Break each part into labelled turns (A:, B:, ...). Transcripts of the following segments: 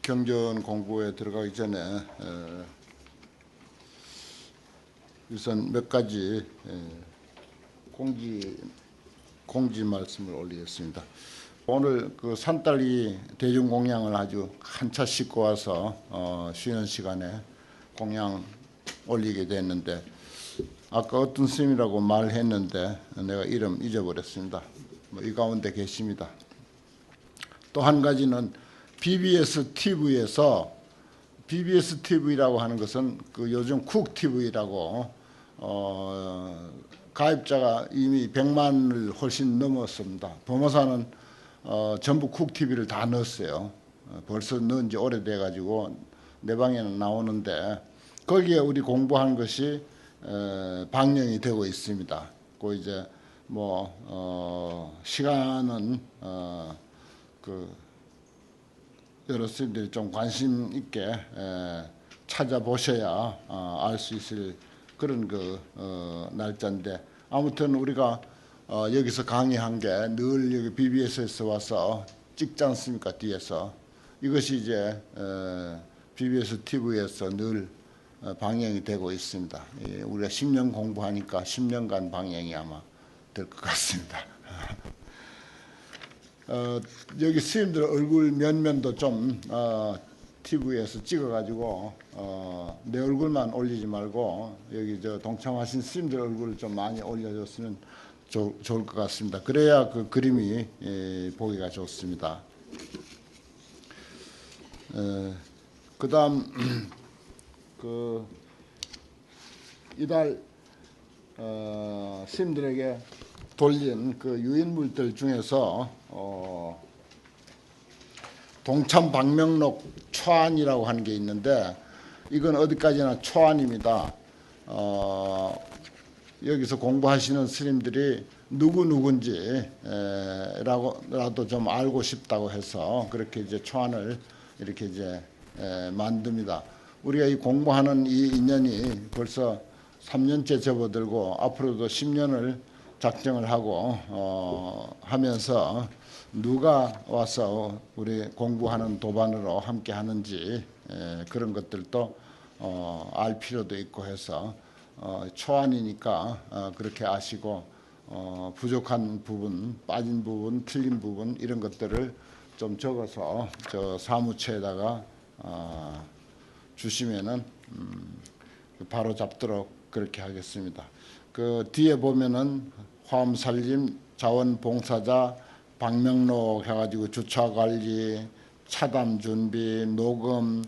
A: 경전 공부에 들어가기 전에 우선 몇 가지 공지 말씀을 올리겠습니다. 오늘 그 산딸기 대중공양을 아주 한차 싣고 와서 쉬는 시간에 공양 올리게 됐는데, 아까 어떤 스님이라고 말했는데 내가 이름 잊어버렸습니다. 이 가운데 계십니다. 또 한 가지는 BBS TV에서, BBS TV라고 하는 것은 그 요즘 쿡 TV라고 가입자가 이미 100만을 훨씬 넘었습니다. 범어사는 전부 쿡 TV를 다 넣었어요. 벌써 넣은 지 오래돼 가지고 내 방에는 나오는데, 거기에 우리 공부한 것이 방영이 되고 있습니다. 그 이제 시간은 여러 스님들이 좀 관심 있게 찾아보셔야 알 수 있을 그런 날짜인데, 아무튼 우리가 여기서 강의한 게 늘 여기 BBS에서 와서 찍지 않습니까? 뒤에서 이것이 이제 BBS TV에서 늘 방영이 되고 있습니다. 우리가 10년 공부하니까 10년간 방영이 아마 될 것 같습니다. 여기 스님들 얼굴 면면도 좀 TV에서 찍어가지고 내 얼굴만 올리지 말고 여기 동참하신 스님들 얼굴을 좀 많이 올려줬으면 좋을 것 같습니다. 그래야 그 그림이 보기가 좋습니다. 그다음 이달 스님들에게 돌린 그 유인물들 중에서 동참 방명록 초안이라고 하는 게 있는데, 이건 어디까지나 초안입니다. 여기서 공부하시는 스님들이 누구누군지라도 좀 알고 싶다고 해서 그렇게 이제 초안을 이렇게 이제 만듭니다. 우리가 이 공부하는 이 인연이 벌써 3년째 접어들고 앞으로도 10년을 작정을 하고 하면서 누가 와서 우리 공부하는 도반으로 함께 하는지 그런 것들도 알 필요도 있고 해서 초안이니까 그렇게 아시고 부족한 부분, 빠진 부분, 틀린 부분 이런 것들을 좀 적어서 저 사무처에다가 주시면은 바로 잡도록 그렇게 하겠습니다. 그 뒤에 보면은 화엄살림, 자원봉사자, 방명록 해가지고 주차관리, 차담준비, 녹음,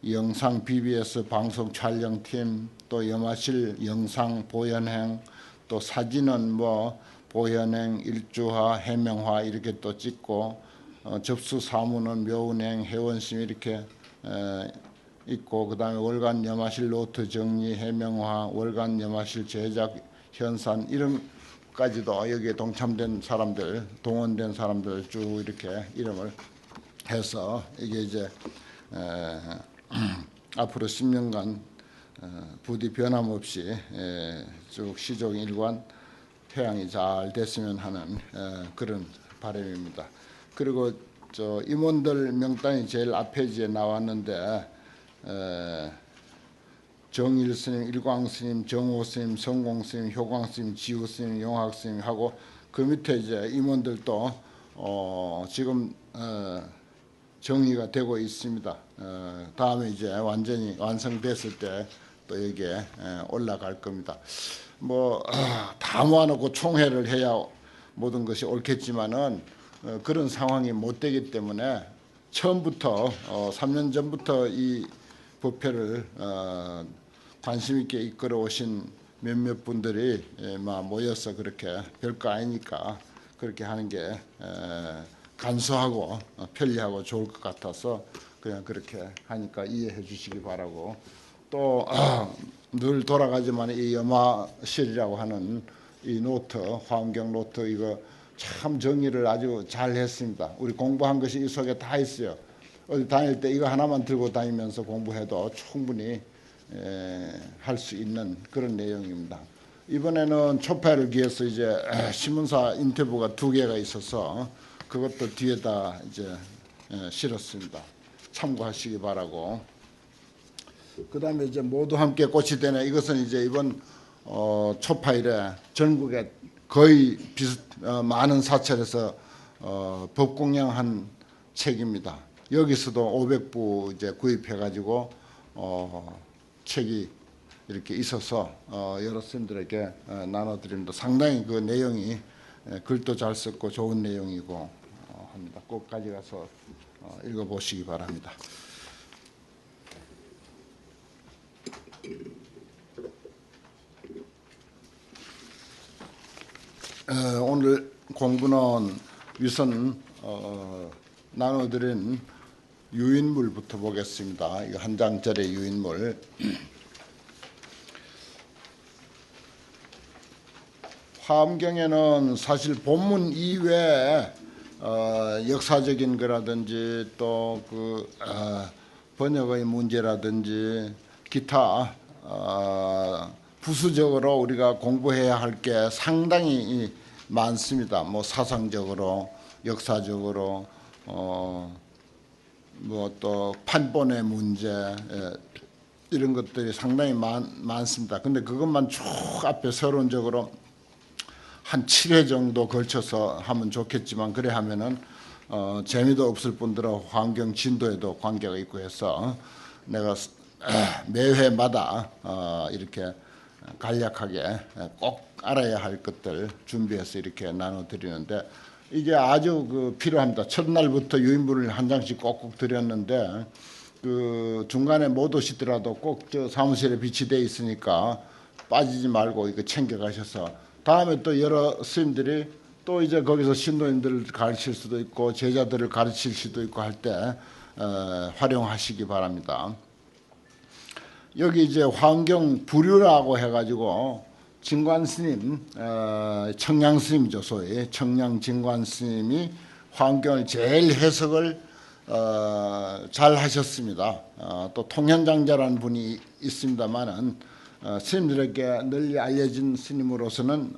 A: 영상 BBS 방송 촬영팀, 또 염화실 영상 보현행, 또 사진은 보현행, 일주화, 해명화 이렇게 또 찍고, 접수 사무는 묘운행, 회원심 이렇게 있고, 그 다음에 월간 염화실 노트 정리, 해명화, 월간 염화실 제작 현산 이런 까지도 여기에 동참된 사람들, 동원된 사람들 쭉 이렇게 이름을 해서 이게 이제 앞으로 10년간 부디 변함없이 쭉 시종일관 회양이 잘 됐으면 하는 그런 바람입니다. 그리고 저 임원들 명단이 제일 앞페이지에 나왔는데, 정일스님, 일광스님, 정호스님, 성공스님, 효광스님, 지우스님, 용학스님 하고 그 밑에 이제 임원들도 지금 정리가 되고 있습니다. 다음에 이제 완전히 완성됐을 때 또 여기에 올라갈 겁니다. 다 모아놓고 총회를 해야 모든 것이 옳겠지만은 그런 상황이 못 되기 때문에 처음부터 3년 전부터 이 법회를 관심 있게 이끌어 오신 몇몇 분들이 모여서 그렇게 별거 아니니까 그렇게 하는 게 간소하고 편리하고 좋을 것 같아서 그냥 그렇게 하니까 이해해 주시기 바라고, 또 늘 돌아가지만 이 염화실이라고 하는 이 노트, 화엄경 노트 이거 참 정리를 아주 잘 했습니다. 우리 공부한 것이 이 속에 다 있어요. 어디 다닐 때 이거 하나만 들고 다니면서 공부해도 충분히 할 수 있는 그런 내용입니다. 이번에는 초파를 위해서 이제 신문사 인터뷰가 2개가 있어서 그것도 뒤에다 이제 실었습니다. 참고하시기 바라고. 그 다음에 이제 모두 함께 꽃이 되네. 이것은 이제 이번 초파일에 전국에 거의 많은 사찰에서 법공양한 책입니다. 여기서도 500부 이제 구입해가지고 책이 이렇게 있어서 여러 스님들에게 나눠드립니다. 상당히 그 내용이 글도 잘 썼고 좋은 내용이고 합니다. 꼭 가져가서 읽어보시기 바랍니다. 오늘 공부는 우선 나눠드린 유인물부터 보겠습니다. 이 한 장짜리 유인물. 화엄경에는 사실 본문 이외에 역사적인 거라든지 또 그 번역의 문제라든지 기타 부수적으로 우리가 공부해야 할 게 상당히 많습니다. 뭐 사상적으로, 역사적으로, 뭐 또 판본의 문제 이런 것들이 상당히 많습니다. 근데 그것만 쭉 앞에 서론적으로 한 7회 정도 걸쳐서 하면 좋겠지만 그래 하면은 재미도 없을 뿐더러 환경 진도에도 관계가 있고 해서 내가 매회마다 이렇게 간략하게 꼭 알아야 할 것들 준비해서 이렇게 나눠드리는데 이게 아주 그 필요합니다. 첫날부터 유인물을 한 장씩 꼭꼭 드렸는데 그 중간에 못 오시더라도 꼭 저 사무실에 비치되어 있으니까 빠지지 말고 이거 챙겨가셔서 다음에 또 여러 스님들이 또 이제 거기서 신도님들을 가르칠 수도 있고 제자들을 가르칠 수도 있고 할 때 활용하시기 바랍니다. 여기 이제 환경 부류라고 해가지고 진관 스님, 청량 스님이죠. 소위 청량 진관 스님이 환경을 제일 해석을 잘 하셨습니다. 또 통현장자라는 분이 있습니다만은 스님들에게 널리 알려진 스님으로서는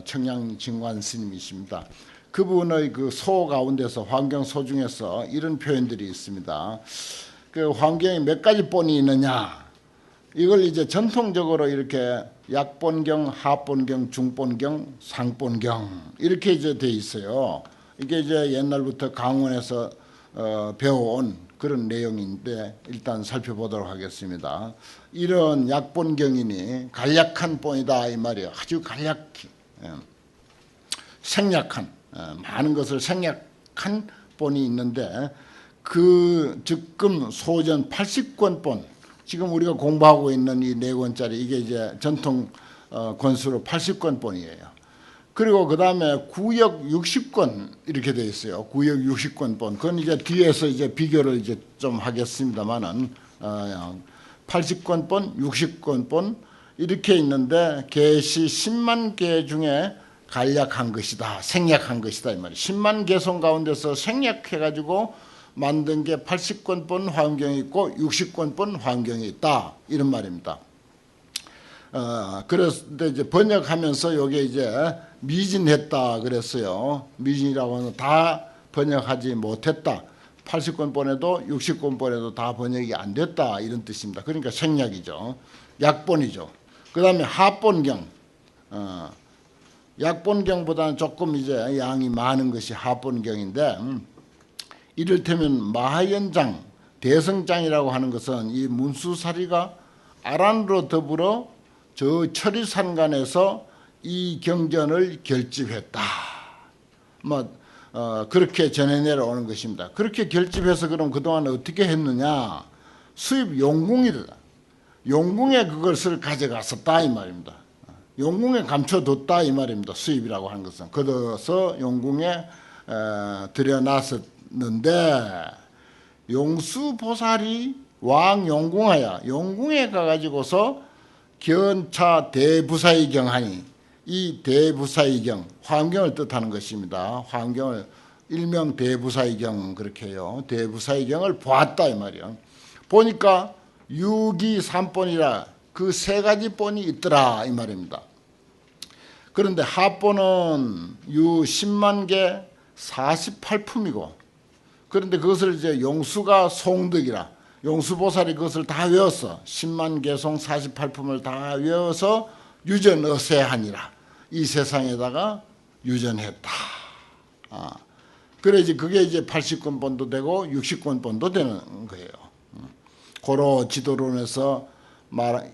A: 청량 진관 스님이십니다. 그분의 그 소 가운데서 환경 소 중에서 이런 표현들이 있습니다. 그 환경에 몇 가지 본이 있느냐? 이걸 이제 전통적으로 이렇게 약본경, 하본경, 중본경, 상본경 이렇게 이제 돼 있어요. 이게 이제 옛날부터 강원에서 배워온 그런 내용인데 일단 살펴보도록 하겠습니다. 이런 약본경이니 간략한 본이다 이 말이에요. 아주 간략히 생략한 많은 것을 생략한 본이 있는데 그 즉금 소전 80권 본 지금 우리가 공부하고 있는 이 4권짜리 이게 이제 전통 권수로 80권 본이에요. 그리고 그 다음에 구역 60권 이렇게 되어 있어요. 구역 60권 본. 그건 이제 뒤에서 이제 비교를 이제 좀 하겠습니다만은 80권 본, 60권 본 이렇게 있는데 계시 10만 개 중에 간략한 것이다, 생략한 것이다 이 말이에요. 10만 개송 가운데서 생략해가지고 만든 게 80권 본 화엄경이 있고 60권 본 화엄경이 있다 이런 말입니다. 그런데 이제 번역하면서 요게 이제 미진했다 그랬어요. 미진이라고 하면 다 번역하지 못했다. 80권 본에도 60권 본에도 다 번역이 안 됐다 이런 뜻입니다. 그러니까 생략이죠. 약본이죠. 그 다음에 하본경. 약본경보다는 조금 이제 양이 많은 것이 하본경인데 이를테면 마하연장, 대성장이라고 하는 것은 이 문수사리가 아란으로 더불어 저 철이산간에서 이 경전을 결집했다. 그렇게 전해 내려오는 것입니다. 그렇게 결집해서 그럼 그동안 어떻게 했느냐? 수입 용궁이다. 용궁에 그것을 가져갔었다 이 말입니다. 용궁에 감춰뒀다 이 말입니다. 수입이라고 하는 것은 걷어서 용궁에 들여놨었는데 용수보살이 왕 용궁하야 용궁에 가가지고서 견차 대부사의경 하니 이 대부사의경 화엄경을 뜻하는 것입니다. 화엄경을 일명 대부사의경 그렇게 해요. 대부사의경을 보았다 이 말이에요. 보니까 유기 삼본이라 그 세 가지 본이 있더라 이 말입니다. 그런데 하본은 유 10만 개 48품이고 그런데 그것을 이제 용수가 송득이라, 용수보살이 그것을 다 외웠어. 10만 개송 48품을 다 외워서 유전어세하니라. 이 세상에다가 유전했다. 그래야지 그게 이제 80권본도 되고 60권본도 되는 거예요. 고로 지도론에서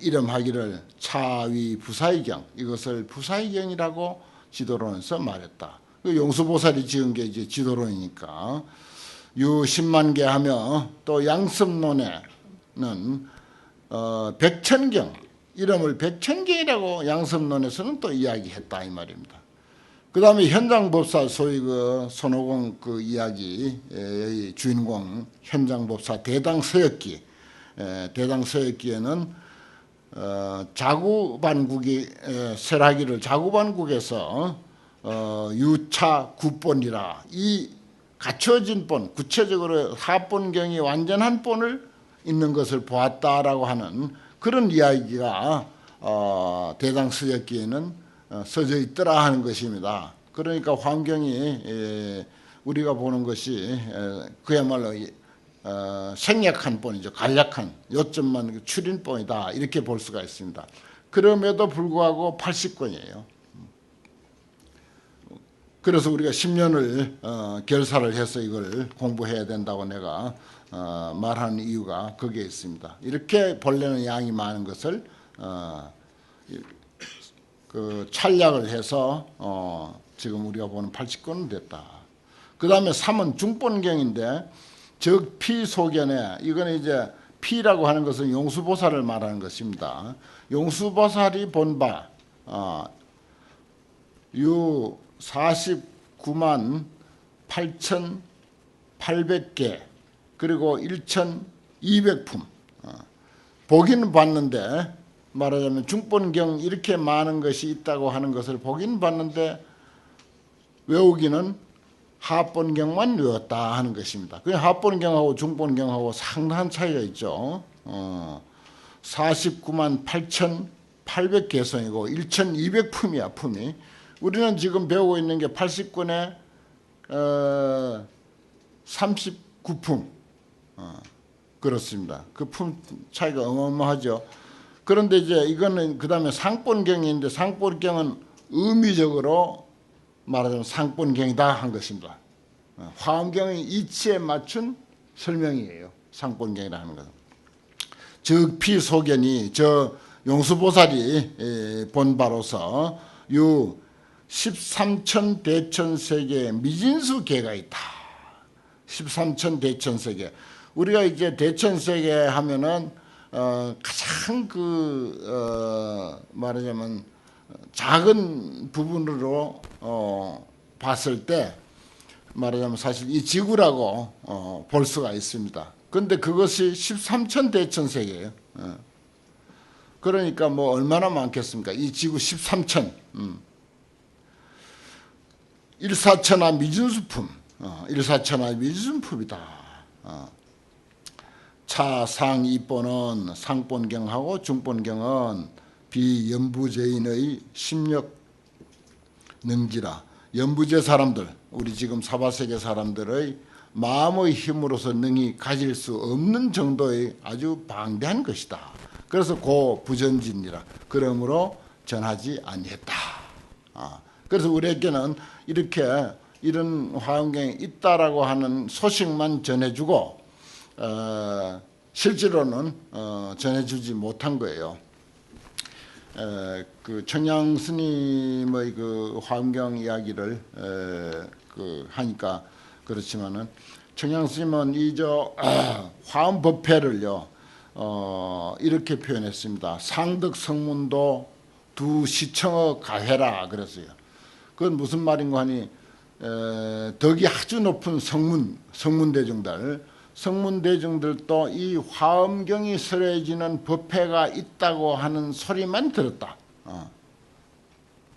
A: 이름하기를 차위 부사의경, 이것을 부사의경이라고 지도론에서 말했다. 그 용수보살이 지은 게 이제 지도론이니까. 유 10만 개 하며 또 양습론에는 백천경, 이름을 백천경이라고 양습론에서는 또 이야기했다 이 말입니다. 그 다음에 현장법사, 소위 그 손오공 그 이야기, 주인공 현장법사 대당서역기, 대당서역기에는 자구반국이 설하기를 자구반국에서 유차 구본이라, 이 갖춰진 본, 구체적으로 하본경이 완전한 본을 있는 것을 보았다라고 하는 그런 이야기가 대당서역기에는 써져 있더라 하는 것입니다. 그러니까 환경이 우리가 보는 것이 그야말로 생략한 본이죠. 간략한 요점만 추린본이다 이렇게 볼 수가 있습니다. 그럼에도 불구하고 80권이에요. 그래서 우리가 10년을 결사를 해서 이걸 공부해야 된다고 내가 말하는 이유가 거기에 있습니다. 이렇게 본래는 양이 많은 것을 그 찬략을 해서 지금 우리가 보는 80권은 됐다. 그 다음에 3은 중본경인데 적피소견에, 이거는 이제 피라고 하는 것은 용수보살을 말하는 것입니다. 용수보살이 본바 유 49만 8,800개 그리고 1,200품 보기는 봤는데, 말하자면 중본경 이렇게 많은 것이 있다고 하는 것을 보긴 봤는데 외우기는 하본경만 외웠다 하는 것입니다. 그 하본경하고 중본경하고 상당한 차이가 있죠. 49만 8,800개성이고 1,200품이야 품이. 우리는 지금 배우고 있는 게 80권에 39품 그렇습니다. 그 품 차이가 어마어마하죠. 그런데 이제 이거는 그 다음에 상본경인데, 상본경은 의미적으로 말하자면 상본경이다 한 것입니다. 화엄경의 이치에 맞춘 설명이에요. 상본경이라 하는 것은. 적피소견이 저 용수보살이 본 바로서 유 13천 대천세계의 미진수계가 있다. 13천 대천세계. 우리가 이제 대천세계 하면은 가장 말하자면 작은 부분으로 봤을 때 말하자면 사실 이 지구라고 볼 수가 있습니다. 그런데 그것이 13천 대천세계예요. 그러니까 뭐 얼마나 많겠습니까? 이 지구 13천. 일사천하 미진수품. 일사천하 미진수품이다. 차상 이본은 상본경하고 중본경은 비연부제인의 심력 능지라, 연부제 사람들, 우리 지금 사바세계 사람들의 마음의 힘으로서 능히 가질 수 없는 정도의 아주 방대한 것이다. 그래서 고 부전진이라, 그러므로 전하지 아니했다. 그래서 우리에게는 이렇게 이런 화엄경이 있다라고 하는 소식만 전해주고 실제로는 전해주지 못한 거예요. 그 청양 스님의 그 화엄경 이야기를 하니까 그렇지만은, 청양 스님은 이저 화엄 법회를요 이렇게 표현했습니다. 상득 성문도 두 시청어 가회라 그랬어요. 그건 무슨 말인가 하니 덕이 아주 높은 성문대중들도 이 화엄경이 설해지는 법회가 있다고 하는 소리만 들었다.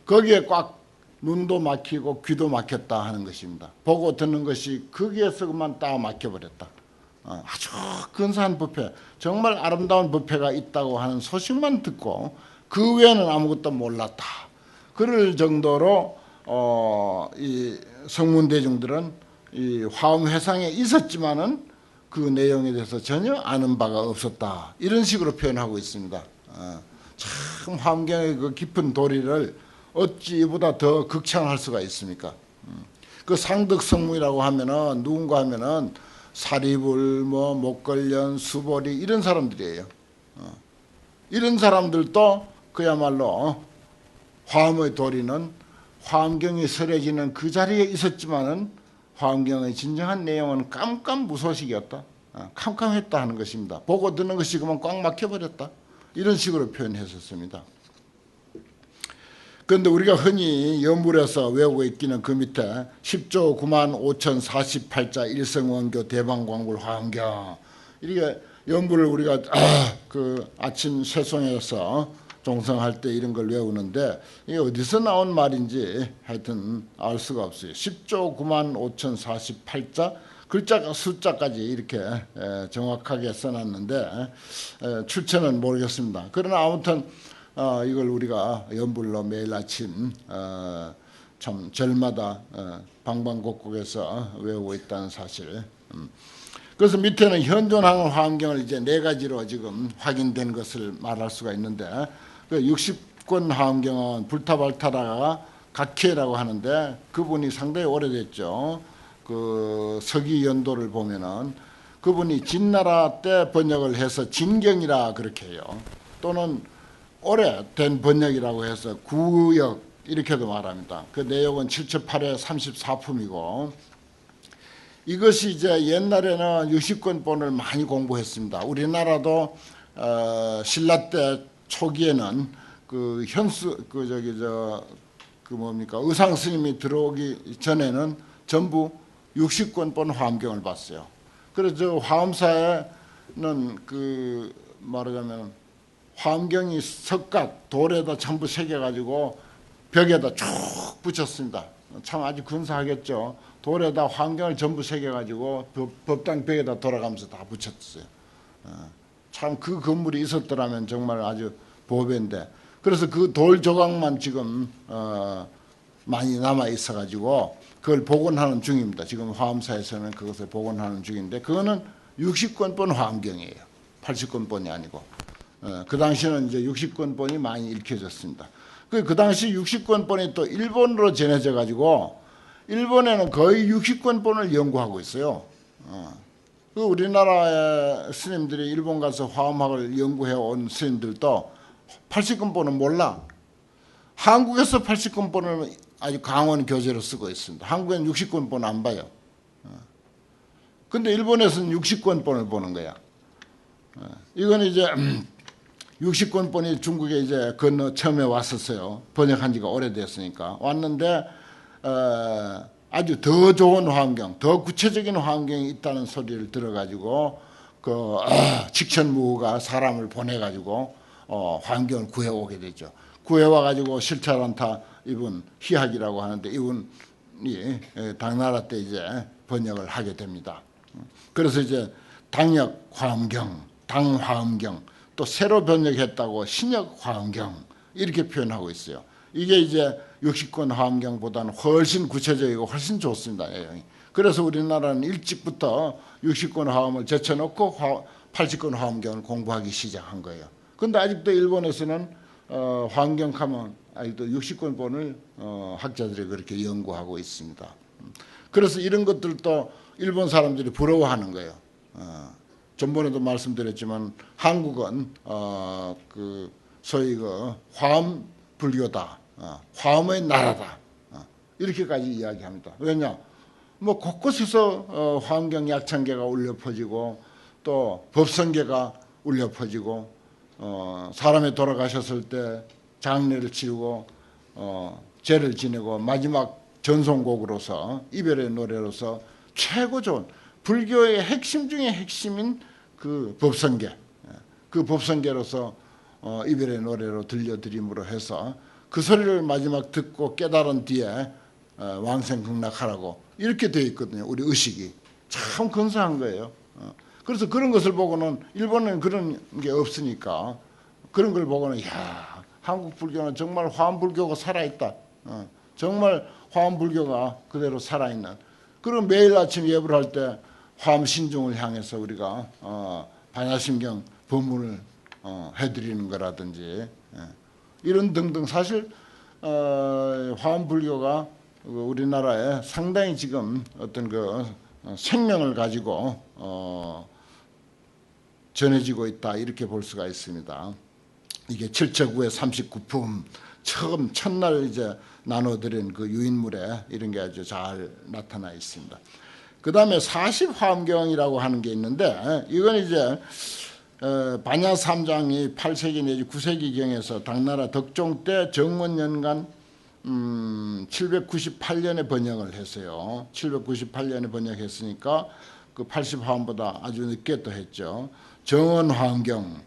A: 거기에 꽉 눈도 막히고 귀도 막혔다 하는 것입니다. 보고 듣는 것이 거기에서 그만 딱 막혀버렸다. 아주 근사한 법회, 정말 아름다운 법회가 있다고 하는 소식만 듣고 그 외에는 아무것도 몰랐다. 그럴 정도로 이 성문대중들은 이 화엄 회상에 있었지만은 그 내용에 대해서 전혀 아는 바가 없었다. 이런 식으로 표현하고 있습니다. 참 화엄경의 그 깊은 도리를 어찌 이보다 더 극찬할 수가 있습니까? 그 상덕성무이라고 하면은 누군가 하면은 사리불, 뭐 목걸련, 수보리 이런 사람들이에요. 이런 사람들도 그야말로 화엄의 도리는 화엄경이 설해지는 그 자리에 있었지만은 화엄경의 진정한 내용은 깜깜무소식이었다. 캄캄했다 하는 것입니다. 보고 듣는 것이 그만 꽉 막혀버렸다. 이런 식으로 표현했었습니다. 그런데 우리가 흔히 연불에서 외우고 있기는 그 밑에 10조 9만 5,048자 일성원교 대방광불 화엄경, 이렇게 연불을 우리가 그 아침 세송에서 종성할 때 이런 걸 외우는데 이게 어디서 나온 말인지 하여튼 알 수가 없어요. 10조 9만 5,048자 글자가 숫자까지 이렇게 정확하게 써놨는데 출처는 모르겠습니다. 그러나 아무튼 이걸 우리가 연불로 매일 아침 참 절마다 방방곡곡에서 외우고 있다는 사실. 그래서 밑에는 현존하는 화엄경을 이제 네 가지로 지금 확인된 것을 말할 수가 있는데, 그 60권 화엄경은 불타발타라가 각회라고 하는데 그분이 상당히 오래됐죠. 그 서기 연도를 보면은 그분이 진나라 때 번역을 해서 진경이라 그렇게 해요. 또는 오래된 번역이라고 해서 구역 이렇게도 말합니다. 그 내용은 7처8회 34품이고 이것이 이제 옛날에는 60권본을 많이 공부했습니다. 우리나라도 신라 때 초기에는 그 현수 그 뭡니까 의상 스님이 들어오기 전에는 전부 60권본 화엄경을 봤어요. 그래서 화엄사에는 그 말하자면 화엄경이 석각 돌에다 전부 새겨가지고 벽에다 쭉 붙였습니다. 참 아주 근사하겠죠. 돌에다 화엄경을 전부 새겨가지고 법당 벽에다 돌아가면서 다 붙였어요. 참 그 건물이 있었더라면 정말 아주 보배인데, 그래서 그 돌 조각만 지금 많이 남아 있어가지고 그걸 복원하는 중입니다. 지금 화엄사에서는 그것을 복원하는 중인데 그거는 60권본 화엄경이에요. 80권본이 아니고. 그 당시에는 이제 60권본이 많이 읽혀졌습니다. 그 당시 60권본이 또 일본으로 전해져 가지고 일본에는 거의 60권본을 연구하고 있어요. 그 우리나라의 스님들이 일본 가서 화엄학을 연구해 온 스님들도 80권본은 몰라. 한국에서 80권본을 아주 강원 교재로 쓰고 있습니다. 한국에는 60권본 안 봐요. 근데 일본에서는 60권본을 보는 거야. 이건 이제 60권본이 중국에 이제 건너 처음에 왔었어요. 번역한 지가 오래됐으니까. 왔는데 아주 더 좋은 화엄경, 더 구체적인 화엄경이 있다는 소리를 들어가지고 그 직천무가 사람을 보내가지고 화엄경을 구해오게 되죠. 구해와가지고 실차란타 이분 희학이라고 하는데 이분이 당나라 때 이제 번역을 하게 됩니다. 그래서 이제 당역 화엄경, 당화엄경, 또 새로 번역했다고 신역 화엄경 이렇게 표현하고 있어요. 이게 이제 60권 화엄경보다는 훨씬 구체적이고 훨씬 좋습니다. 내용이. 그래서 우리나라는 일찍부터 60권 화엄을 제쳐놓고 80권 화엄경을 공부하기 시작한 거예요. 그런데 아직도 일본에서는 화엄경 하면 아직도 60권본을 학자들이 그렇게 연구하고 있습니다. 그래서 이런 것들도 일본 사람들이 부러워하는 거예요. 전번에도 말씀드렸지만 한국은 그 소위 그 화엄 불교다, 화엄의 나라다 이렇게까지 이야기합니다. 왜냐? 뭐 곳곳에서 화엄경 약창계가 울려 퍼지고 또 법성계가 울려 퍼지고 사람이 돌아가셨을 때 장례를 치르고 제를 지내고 마지막 전송곡으로서 이별의 노래로서 최고 좋은 불교의 핵심 중의 핵심인 그 법성계, 그 법성계로서 이별의 노래로 들려드림으로 해서 그 소리를 마지막 듣고 깨달은 뒤에 왕생극락하라고 이렇게 되어 있거든요. 우리 의식이 참 근사한 거예요. 그래서 그런 것을 보고는 일본은 그런 게 없으니까 그런 걸 보고는 야, 한국 불교는 정말 화엄불교가 살아있다. 정말 화엄불교가 그대로 살아있는 그리고 매일 아침 예불 할 때 화엄 신중을 향해서 우리가 반야심경 법문을 해드리는 거라든지 이런 등등 사실 화엄 불교가 우리나라에 상당히 지금 어떤 그 생명을 가지고 전해지고 있다 이렇게 볼 수가 있습니다. 이게 칠처구의 39품 처음 첫날 이제 나눠드린 그 유인물에 이런 게 아주 잘 나타나 있습니다. 그 다음에 40화엄경이라고 하는 게 있는데 이건 이제 반야 3장이 8세기 내지 9세기경에서 당나라 덕종 때 정원년간 798년에 번역을 했어요. 798년에 번역했으니까 그 80화엄보다 아주 늦게 또 했죠. 정원화엄경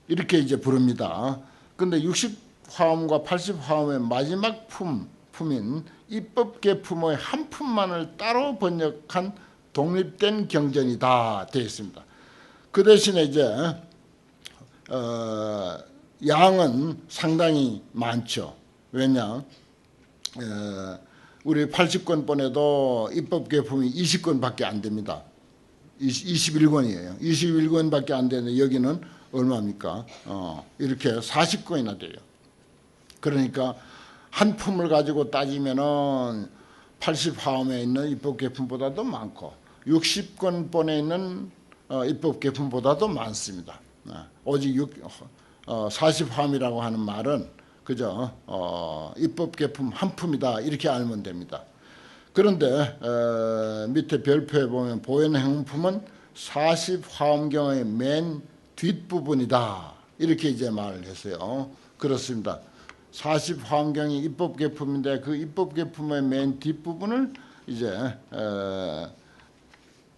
A: 이렇게 이제 부릅니다. 근데 60화엄과 80화엄의 마지막 품인 입법계품의 한 품만을 따로 번역한 독립된 경전이다 되어 있습니다. 그 대신에 이제 양은 상당히 많죠. 왜냐? 우리 80권본에도 입법계품이 20권밖에 안 됩니다. 21권이에요. 21권밖에 안 되는데 여기는 얼마입니까? 이렇게 40권이나 돼요. 그러니까 한 품을 가지고 따지면은 80화엄에 있는 입법계품보다도 많고 60권본에 있는 입법계품보다도 많습니다. 오직 40화엄이라고 하는 말은 그저 입법계품 한 품이다 이렇게 알면 됩니다. 그런데 밑에 별표에 보면 보현행품은 40화엄경의 맨 뒷부분이다 이렇게 이제 말을 했어요. 그렇습니다. 40화엄경이 입법계품인데 그 입법계품의 맨 뒷부분을 이제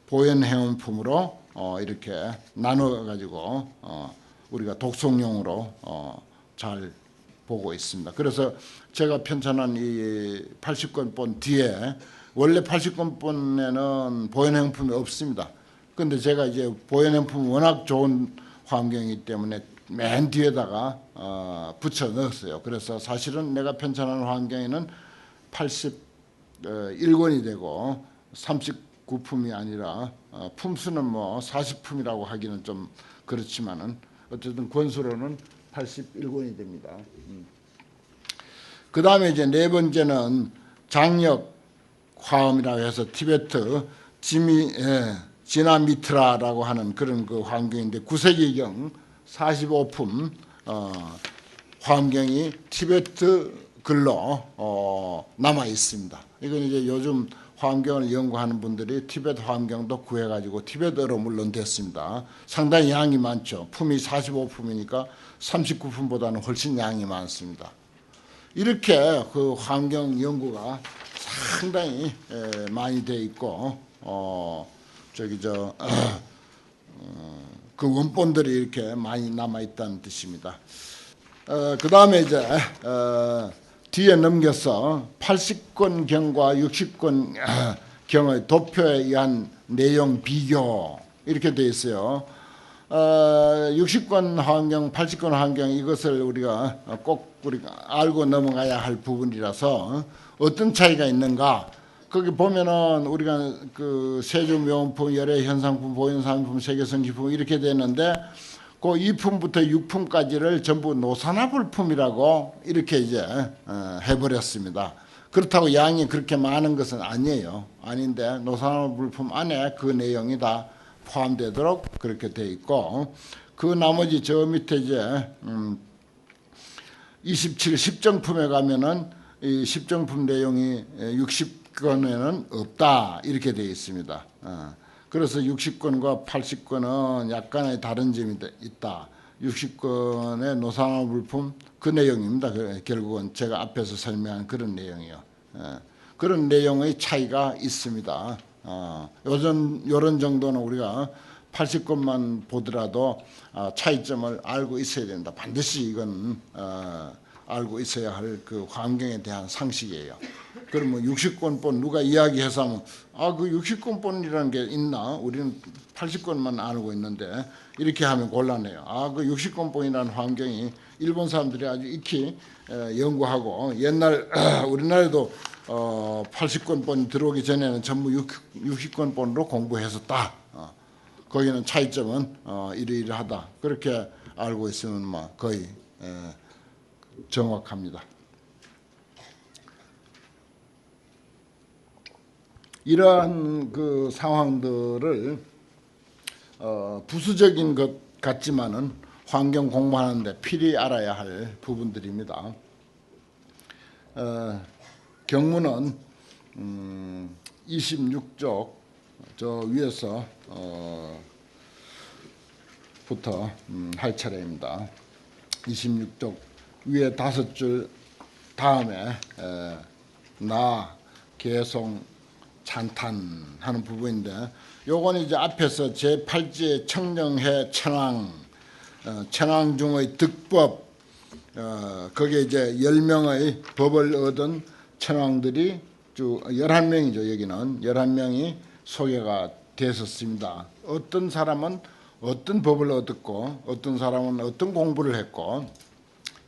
A: 보현행품으로 이렇게 나눠 가지고 우리가 독송용으로 잘 보고 있습니다. 그래서 제가 편찬한 이 80권본 뒤에 원래 80권본에는 보현행품이 없습니다. 근데 제가 이제 보현행품 워낙 좋은 화엄경이기 때문에 맨 뒤에다가 붙여 넣었어요. 그래서 사실은 내가 편찬한 화엄경에는 81권이 되고 39품이 아니라 품수는 뭐 40품이라고 하기는 좀 그렇지만은 어쨌든 권수로는 81권이 됩니다. 그 다음에 이제 네 번째는 장력 화엄이라고 해서 티베트 지나미트라라고 하는 그런 그 화엄경인데 9세기경 45품 화엄경이 티베트 글로 남아 있습니다. 이건 이제 요즘 화엄경을 연구하는 분들이 티베트 화엄경도 구해가지고 티베트어로 물론 됐습니다. 상당히 양이 많죠. 품이 45품이니까 39품보다는 훨씬 양이 많습니다. 이렇게 그 화엄경 연구가 상당히 많이 돼 있고 그 원본들이 이렇게 많이 남아 있다는 뜻입니다. 그 다음에 이제 뒤에 넘겨서 80권 경과 60권 경의 도표에 의한 내용 비교 이렇게 되어 있어요. 60권 화엄경, 80권 화엄경 이것을 우리가 꼭 우리가 알고 넘어가야 할 부분이라서 어떤 차이가 있는가? 거기 보면은 우리가 그 세조묘원품, 열애현상품, 보현상품, 세계성지품 이렇게 되는데 그 2품부터 6품까지를 전부 노산화불품이라고 이렇게 이제 해버렸습니다. 그렇다고 양이 그렇게 많은 것은 아니에요. 아닌데 노산화불품 안에 그 내용이 다 포함되도록 그렇게 돼 있고 그 나머지 저 밑에 이제 27 10정품에 가면은 이 10정품 내용이 60권에는 없다 이렇게 되어 있습니다. 그래서 60권과 80권은 약간의 다른 점이 있다. 60권의 노산화불품 그 내용입니다. 결국은 제가 앞에서 설명한 그런 내용이요. 그런 내용의 차이가 있습니다. 요런 정도는 우리가 80권만 보더라도 차이점을 알고 있어야 된다. 반드시 이건 알고 있어야 할 그 환경에 대한 상식이에요. 그러면 60권본 누가 이야기해서 하면 그 60권본이라는 게 있나? 우리는 80권만 알고 있는데 이렇게 하면 곤란해요. 그 60권본이라는 환경이 일본 사람들이 아주 익히 연구하고 옛날 우리나라에도 80권본이 들어오기 전에는 전부 60권본으로 공부했었다. 거기는 차이점은 이러이러하다. 그렇게 알고 있으면 뭐 거의 정확합니다. 이러한 그 상황들을 부수적인 것 같지만은 환경 공부하는데 필히 알아야 할 부분들입니다. 경문은 26쪽 저 위에서 부터 할 차례입니다. 26쪽 위에 5줄 다음에 나, 개송, 찬탄하는 부분인데 요건 이제 앞에서 제8지의 청정해 천왕, 천왕 중의 득법, 거기에 이제 10명의 법을 얻은 천왕들이 쭉 11명이죠. 여기는 11명이 소개가 됐었습니다. 어떤 사람은 어떤 법을 얻었고 어떤 사람은 어떤 공부를 했고,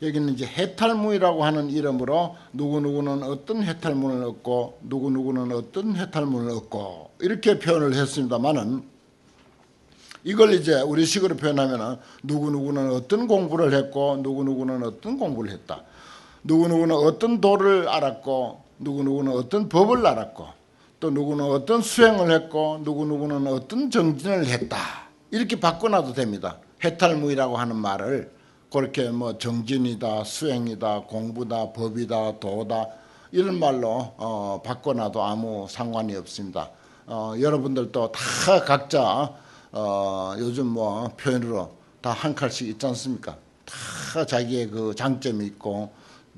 A: 여기는 이제 해탈무이라고 하는 이름으로 누구누구는 어떤 해탈문을 얻고 누구누구는 어떤 해탈문을 얻고 이렇게 표현을 했습니다만은, 이걸 이제 우리식으로 표현하면은 누구누구는 어떤 공부를 했고 누구누구는 어떤 공부를 했다. 누구누구는 어떤 도를 알았고 누구누구는 어떤 법을 알았고 또 누구는 어떤 수행을 했고 누구누구는 어떤 정진을 했다. 이렇게 바꿔놔도 됩니다. 해탈무이라고 하는 말을 그렇게 뭐 정진이다, 수행이다, 공부다, 법이다, 도다 이런 말로 바꿔놔도 아무 상관이 없습니다. 여러분들도 다 각자 요즘 뭐 표현으로 다 한 칼씩 있지 않습니까? 다 자기의 그 장점이 있고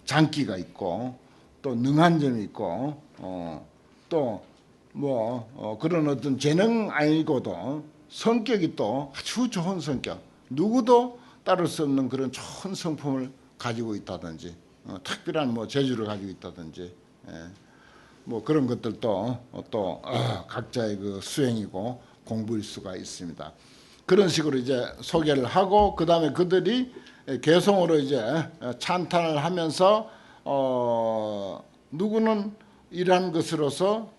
A: 장기가 있고 또 능한 점이 있고 또 뭐 그런 어떤 재능 아니고도 성격이 또 아주 좋은 성격, 누구도 따를 수 없는 그런 좋은 성품을 가지고 있다든지 특별한 뭐 재주를 가지고 있다든지 뭐 그런 것들도 또 각자의 그 수행이고 공부일 수가 있습니다. 그런 식으로 이제 소개를 하고 그 다음에 그들이 개성으로 이제 찬탄을 하면서 누구는 이러한 것으로서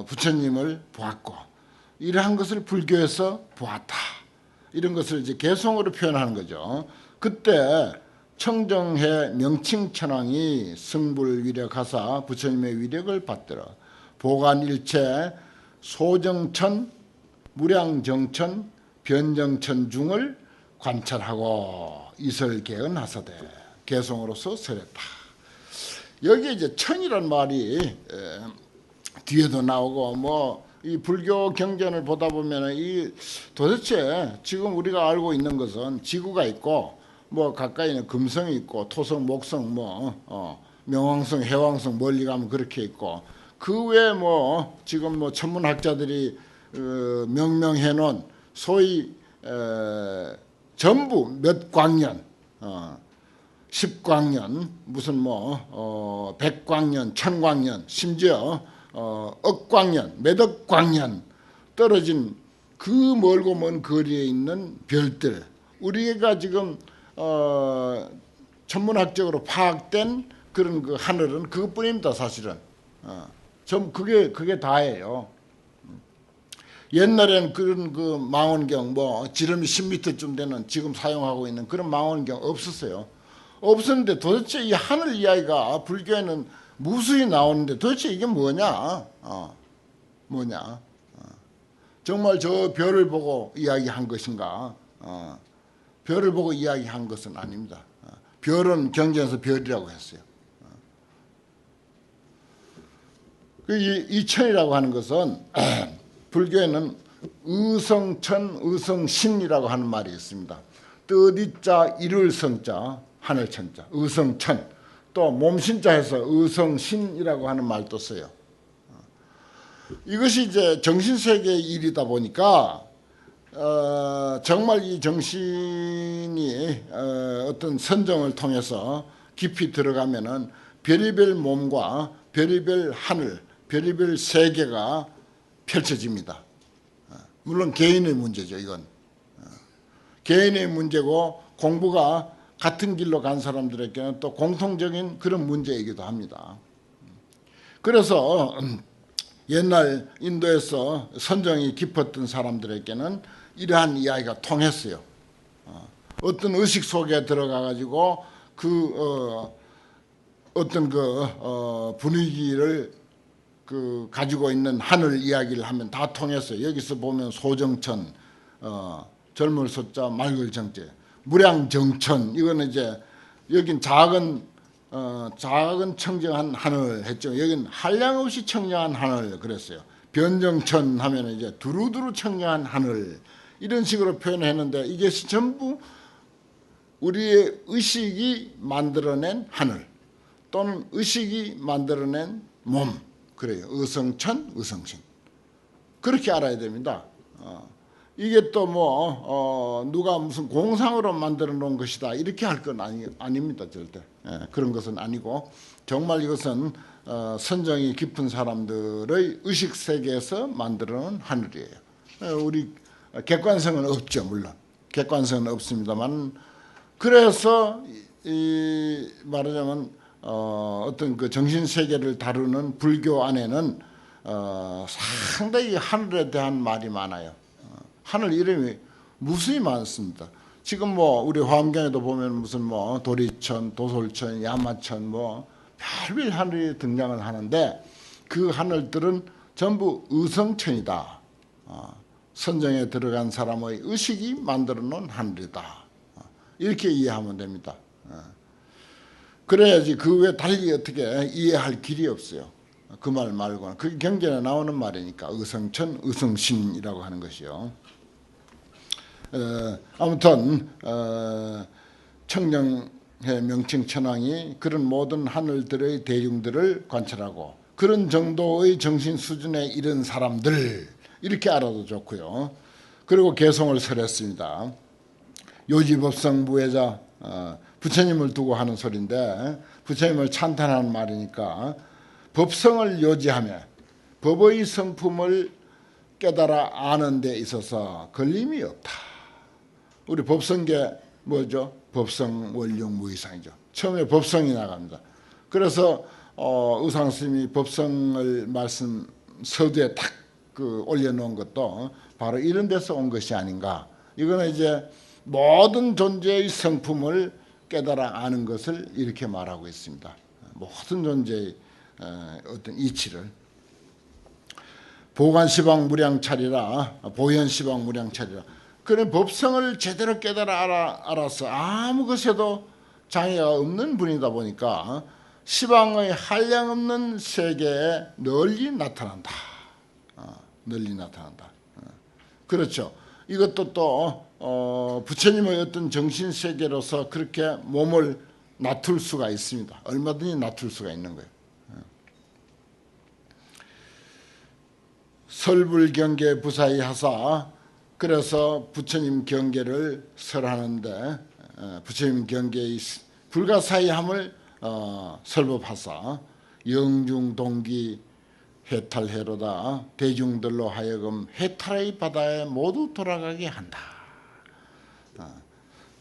A: 부처님을 보았고 이러한 것을 불교에서 보았다. 이런 것을 이제 개성으로 표현하는 거죠. 그때 청정해 명칭천왕이 승불위력하사 부처님의 위력을 받들어 보관일체 소정천, 무량정천, 변정천 중을 관찰하고 이설개언하사대 개성으로서 설했다. 여기 이제 천이란 말이 뒤에도 나오고 뭐 이 불교 경전을 보다 보면 이 도대체 지금 우리가 알고 있는 것은 지구가 있고 뭐 가까이는 금성이 있고 토성, 목성, 뭐 명왕성, 해왕성 멀리 가면 그렇게 있고 그 외에 뭐 지금 뭐 천문학자들이 명명해 놓은 소위 전부 몇 광년, 10광년, 무슨 뭐 100광년, 1000광년, 심지어 억광년, 몇억 광년 떨어진 그 멀고 먼 거리에 있는 별들, 우리가 지금 천문학적으로 파악된 그런 그 하늘은 그것뿐입니다. 사실은 좀 그게 다예요. 옛날에는 그런 그 망원경 뭐 지름이 10m쯤 되는 지금 사용하고 있는 그런 망원경 없었어요. 없었는데 도대체 이 하늘 이야기가 불교에는 무수히 나오는데 도대체 이게 뭐냐? 뭐냐? 정말 저 별을 보고 이야기한 것인가? 별을 보고 이야기한 것은 아닙니다. 별은 경전에서 별이라고 했어요. 이 천이라고 하는 것은 불교에는 의성천, 의성신이라고 하는 말이 있습니다. 뜻이자 이룰 성자, 하늘천자, 의성천. 또 몸신자에서 의성신이라고 하는 말도 써요. 이것이 이제 정신세계의 일이다 보니까 정말 이 정신이 어떤 선정을 통해서 깊이 들어가면은 별의별 몸과 별의별 하늘, 별의별 세계가 펼쳐집니다. 물론 개인의 문제죠. 이건 개인의 문제고 공부가 같은 길로 간 사람들에게는 또 공통적인 그런 문제이기도 합니다. 그래서 옛날 인도에서 선정이 깊었던 사람들에게는 이러한 이야기가 통했어요. 어떤 의식 속에 들어가 가지고 어떤 분위기를 가지고 있는 하늘 이야기를 하면 다 통했어요. 여기서 보면 소정천, 젊을 소자 맑을 정제, 무량정천, 이거는 이제 여긴 작은 청정한 하늘 했죠. 여긴 한량없이 청정한 하늘 그랬어요. 변정천 하면 이제 두루두루 청정한 하늘, 이런 식으로 표현했는데 이게 전부 우리의 의식이 만들어낸 하늘 또는 의식이 만들어낸 몸, 그래요. 의성천, 의성신, 그렇게 알아야 됩니다. 이게 또 누가 무슨 공상으로 만들어 놓은 것이다 이렇게 할 건 아닙니다. 절대. 그런 것은 아니고 정말 이것은 선정이 깊은 사람들의 의식 세계에서 만들어 놓은 하늘이에요. 우리 객관성은 없죠. 물론 객관성은 없습니다만, 그래서 말하자면 어떤 그 정신 세계를 다루는 불교 안에는 상당히 하늘에 대한 말이 많아요. 하늘 이름이 무수히 많습니다. 지금 우리 화엄경에도 보면 무슨 도리천, 도솔천, 야마천 별별 하늘이 등장을 하는데 그 하늘들은 전부 의성천이다. 선정에 들어간 사람의 의식이 만들어 놓은 하늘이다. 이렇게 이해하면 됩니다. 그래야지 그 외에 달리 어떻게 이해할 길이 없어요. 그 말 말고는. 그게 경전에 나오는 말이니까 의성천, 의성신이라고 하는 것이요. 아무튼 청정해 명칭천왕이 그런 모든 하늘들의 대중들을 관찰하고 그런 정도의 정신 수준에 이른 사람들, 이렇게 알아도 좋고요. 그리고 개성을 설했습니다. 요지법성 무해자, 부처님을 두고 하는 소리인데 부처님을 찬탄하는 말이니까 법성을 요지하며 법의 성품을 깨달아 아는 데 있어서 걸림이 없다. 우리 법성계 뭐죠? 법성 원룡 무이상이죠. 처음에 법성이 나갑니다. 그래서 의상스님이 법성을 말씀 서두에 탁 올려놓은 것도 바로 이런 데서 온 것이 아닌가. 이거는 이제 모든 존재의 성품을 깨달아 아는 것을 이렇게 말하고 있습니다. 모든 존재의 어떤 이치를. 보관시방 무량차리라, 보현시방 무량차리라. 그런 법성을 제대로 깨달아 알아서 아무 것에도 장애가 없는 분이다 보니까 시방의 한량없는 세계에 널리 나타난다. 널리 나타난다. 그렇죠. 이것도 또 부처님의 어떤 정신세계로서 그렇게 몸을 낮출 수가 있습니다. 얼마든지 낮출 수가 있는 거예요. 설불경계 부사히 하사, 그래서 부처님 경계를 설하는데 부처님 경계의 불가사의함을 설법하사 영중동기 해탈해로다 대중들로 하여금 해탈의 바다에 모두 돌아가게 한다.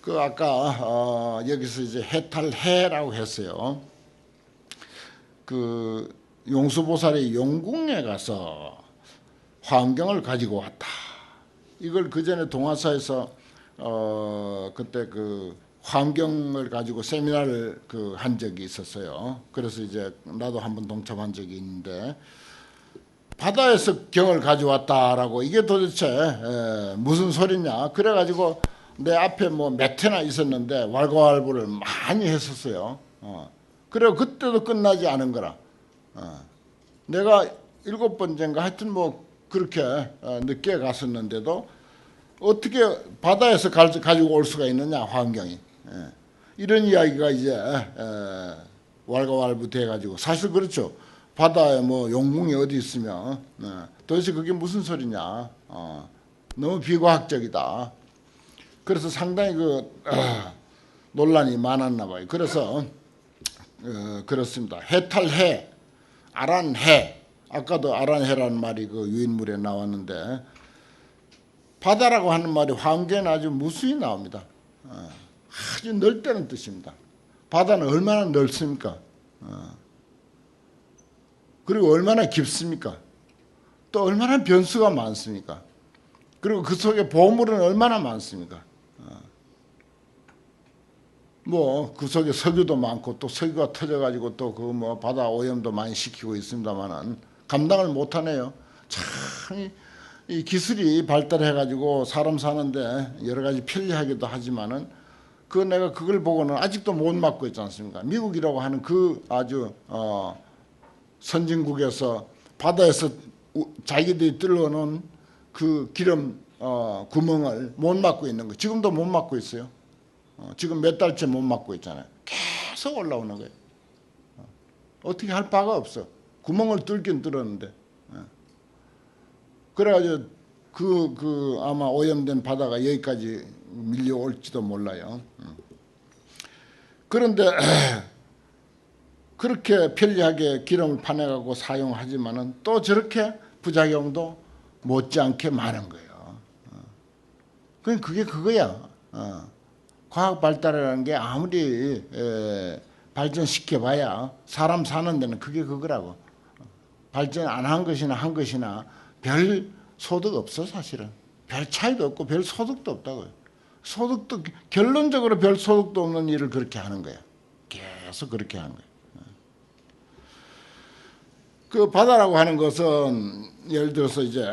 A: 아까 여기서 이제 해탈해라고 했어요. 용수보살이 용궁에 가서 화엄경을 가지고 왔다. 이걸 그 전에 동화사에서 그때 화엄경을 가지고 세미나를 한 적이 있었어요. 그래서 이제 나도 한번 동참한 적이 있는데 바다에서 경을 가져왔다라고 이게 도대체 무슨 소리냐. 그래가지고 내 앞에 몇 회나 있었는데 왈가왈부를 많이 했었어요. 그리고 그때도 끝나지 않은 거라. 내가 7번째인가 하여튼 그렇게 늦게 갔었는데도 어떻게 바다에서 가지고 올 수가 있느냐, 화엄경이. 이런 이야기가 이제 왈가왈부 돼가지고 사실 그렇죠. 바다에 용궁이 어디 있으면 도대체 그게 무슨 소리냐. 너무 비과학적이다. 그래서 상당히 논란이 많았나 봐요. 그래서 그렇습니다. 해탈해, 아란해. 아까도 아란해라는 말이 유인물에 나왔는데 바다라고 하는 말이 화엄경에는 아주 무수히 나옵니다. 아주 넓다는 뜻입니다. 바다는 얼마나 넓습니까? 그리고 얼마나 깊습니까? 또 얼마나 변수가 많습니까? 그리고 그 속에 보물은 얼마나 많습니까? 뭐 그 속에 석유도 많고 또 석유가 터져가지고 또 그 뭐 바다 오염도 많이 시키고 있습니다만은 감당을 못하네요. 참 이 기술이 발달해가지고 사람 사는데 여러 가지 편리하기도 하지만은 내가 그걸 보고는 아직도 못 막고 있지 않습니까? 미국이라고 하는 그 아주 선진국에서 바다에서 자기들이 뚫어놓은 그 기름 구멍을 못 막고 있는 거. 지금도 못 막고 있어요. 지금 몇 달째 못 막고 있잖아요. 계속 올라오는 거예요. 어떻게 할 바가 없어. 구멍을 뚫긴 뚫었는데. 그래가지고 아마 오염된 바다가 여기까지 밀려올지도 몰라요. 그런데 그렇게 편리하게 기름을 파내가고 사용하지만은 또 저렇게 부작용도 못지않게 많은 거예요. 그게 그거야. 과학 발달이라는 게 아무리 발전시켜봐야 사람 사는 데는 그게 그거라고. 발전 안 한 것이나 한 것이나 별 소득 없어 사실은. 별 차이도 없고 별 소득도 없다고요. 소득도 결론적으로 별 소득도 없는 일을 그렇게 하는 거야. 계속 그렇게 하는 거야. 그 바다라고 하는 것은 예를 들어서 이제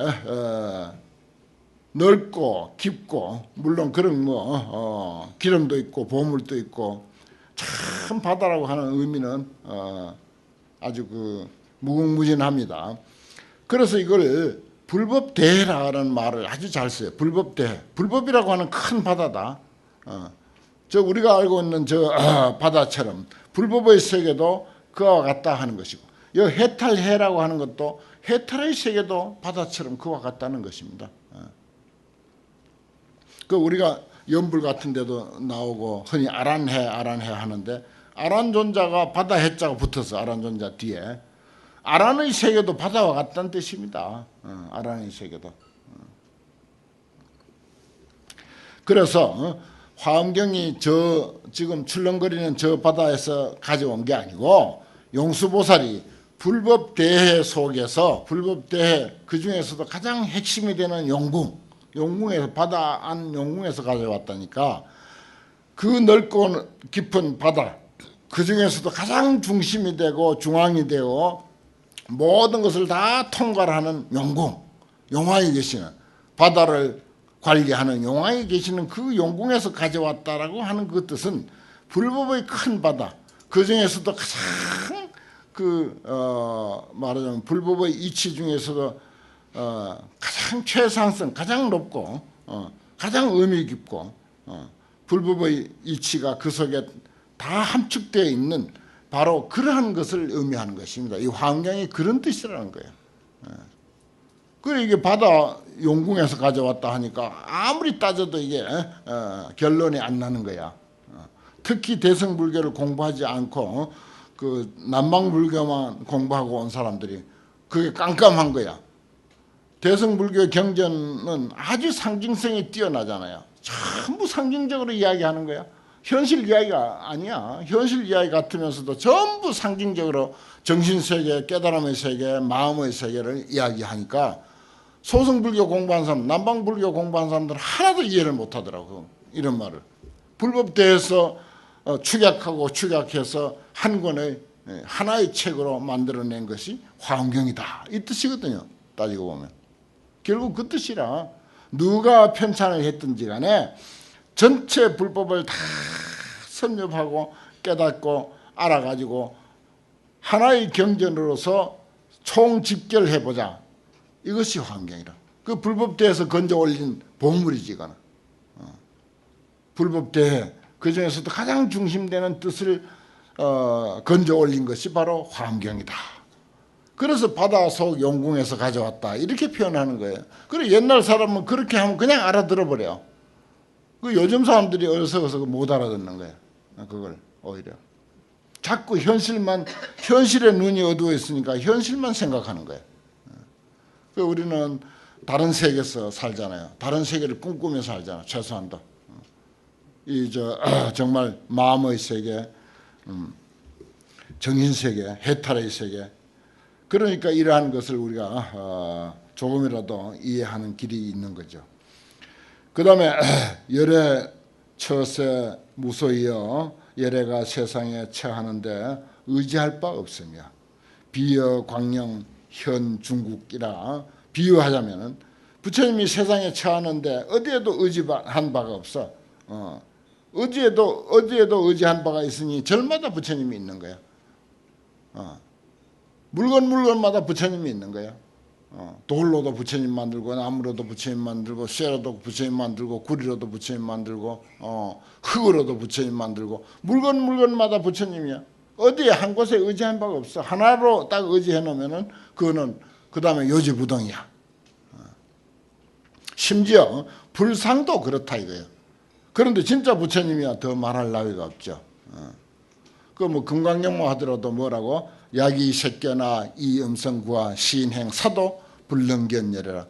A: 넓고 깊고 물론 그런 뭐 기름도 있고 보물도 있고 참 바다라고 하는 의미는 아주 무궁무진합니다. 그래서 이걸 불법대해라는 말을 아주 잘 써요. 불법대해. 불법이라고 하는 큰 바다다. 저 우리가 알고 있는 저 바다처럼 불법의 세계도 그와 같다 하는 것이고, 이 해탈해라고 하는 것도 해탈의 세계도 바다처럼 그와 같다는 것입니다. 우리가 연불 같은 데도 나오고 흔히 아란해 하는데, 아란존자가 바다 해자가 붙어서 아란존자 뒤에 아란의 세계도 바다와 같다는 뜻입니다. 아란의 세계도. 그래서 화엄경이 지금 출렁거리는 저 바다에서 가져온 게 아니고 용수보살이 불법대해 속에서 불법대해 그 중에서도 가장 핵심이 되는 용궁에서 바다 안 용궁에서 가져왔다니까. 그 넓고 깊은 바다 그 중에서도 가장 중심이 되고 중앙이 되고 모든 것을 다 통괄하는 용왕에 계시는 바다를 관리하는 용왕에 계시는 그 용궁에서 가져왔다라고 하는 그 뜻은 불법의 큰 바다 그 중에서도 가장 말하자면 불법의 이치 중에서도 가장 최상승 가장 높고 가장 의미 깊고 불법의 이치가 그 속에 다 함축되어 있는 바로 그러한 것을 의미하는 것입니다. 이 화엄경이 그런 뜻이라는 거예요. 그래 이게 바다 용궁에서 가져왔다 하니까 아무리 따져도 이게 결론이 안 나는 거야. 특히 대승불교를 공부하지 않고 그 남방불교만 공부하고 온 사람들이 그게 깜깜한 거야. 대승불교 경전은 아주 상징성이 뛰어나잖아요. 전부 상징적으로 이야기하는 거야. 현실 이야기가 아니야. 현실 이야기 같으면서도 전부 상징적으로 정신세계, 깨달음의 세계, 마음의 세계를 이야기하니까 소승불교 공부한 사람, 남방불교 공부한 사람들은 하나도 이해를 못하더라고. 이런 말을. 불법대에서 축약해서 한 권의 하나의 책으로 만들어낸 것이 화엄경이다. 이 뜻이거든요. 따지고 보면. 결국 그 뜻이라 누가 편찬을 했든지 간에 전체 불법을 다 섭렵하고 깨닫고 알아가지고 하나의 경전으로서 총집결해보자. 이것이 화엄경이라. 그 불법대에서 건져 올린 보물이지 이거는. 불법대에 그 중에서도 가장 중심되는 뜻을 건져 올린 것이 바로 화엄경이다. 그래서 바다 속 용궁에서 가져왔다. 이렇게 표현하는 거예요. 그리고 옛날 사람은 그렇게 하면 그냥 알아들어버려요. 요즘 사람들이 어리석어서 못 알아듣는 거예요. 그걸 오히려. 자꾸 현실의 눈이 어두워 있으니까 현실만 생각하는 거예요. 우리는 다른 세계에서 살잖아요. 다른 세계를 꿈꾸며 살잖아요. 최소한도. 정말 마음의 세계, 정신세계, 해탈의 세계, 그러니까 이러한 것을 우리가 조금이라도 이해하는 길이 있는 거죠. 그 다음에 열애 처세 무소이여 열애가 세상에 처하는데 의지할 바 없으며 비여 광령 현 중국이라 비유하자면은 부처님이 세상에 처하는데 어디에도 의지한 바가 없어. 어디에도 의지한 바가 있으니 절마다 부처님이 있는 거야. 물건마다 부처님이 있는 거야. 돌로도 부처님 만들고 나무로도 부처님 만들고 쇠로도 부처님 만들고 구리로도 부처님 만들고 흙으로도 부처님 만들고 물건마다 부처님이야. 어디에 한 곳에 의지한 바가 없어. 하나로 딱 의지해 놓으면은 그거는 그 다음에 요지부동이야. 심지어 불상도 그렇다 이거예요. 그런데 진짜 부처님이야 더 말할 나위가 없죠. 그 뭐 금강경모 하더라도 뭐라고 야기 색견나 이음성구와 시인행 사도 불능견열이라.